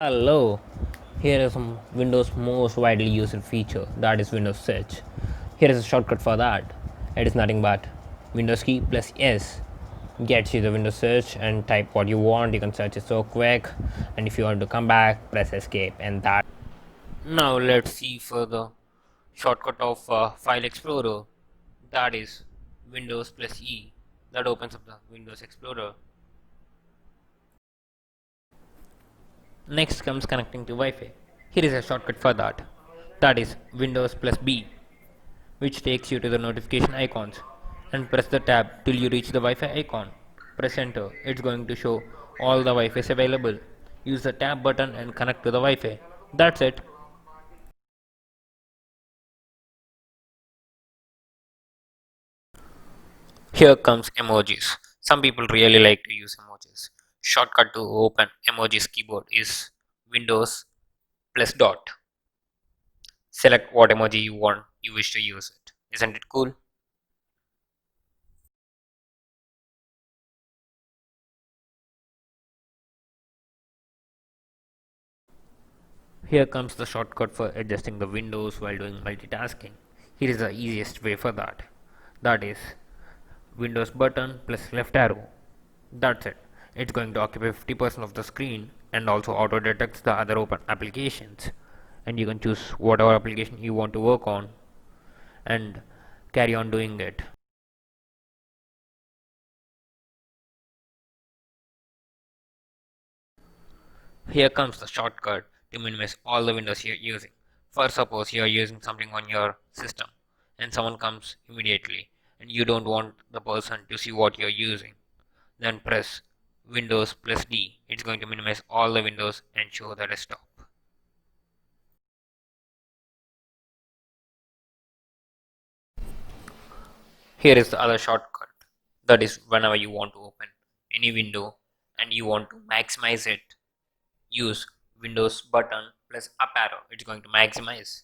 Hello, here is some Windows most widely used feature, that is Windows Search. Here is a shortcut for that. It is nothing but Windows key plus S gets you the Windows Search and type what you want. You can search it so quick, and if you want to come back, press Escape and that. Now let's see further shortcut of File Explorer, that is Windows plus E, that opens up the Windows Explorer. Next comes connecting to Wi-Fi. Here is a shortcut for that. That is Windows plus B, which takes you to the notification icons, and press the tab till you reach the Wi-Fi icon. Press enter. It's going to show all the Wi-Fi's available. Use the tab button and connect to the Wi-Fi. That's it. Here comes emojis. Some people really like to use emojis. Shortcut to open emojis keyboard is Windows plus dot. Select what emoji you wish to use it. Isn't it cool? Here comes the shortcut for adjusting the windows while doing multitasking. Here is the easiest way for that. That is Windows button plus left arrow. That's it. It's going to occupy 50% of the screen and also auto detects the other open applications. And you can choose whatever application you want to work on and carry on doing it. Here comes the shortcut to minimize all the windows you're using. First, suppose you're using something on your system and someone comes immediately and you don't want the person to see what you're using. Then press Windows plus D. It's going to minimize all the windows and show the desktop. Here is the other shortcut. That is whenever you want to open any window and you want to maximize it, use Windows button plus up arrow. It's going to maximize.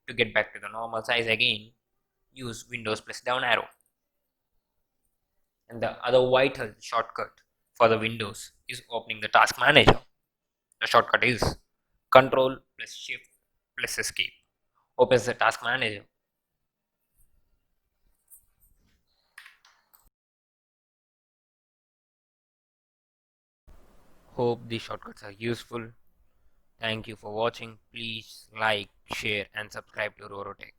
To get back to the normal size again, use Windows plus down arrow. And the other vital shortcut for the Windows is opening the task manager. The shortcut is Control plus Shift plus Escape. Opens the task manager. Hope these shortcuts are useful. Thank you for watching. Please like, share and subscribe to Rorotech.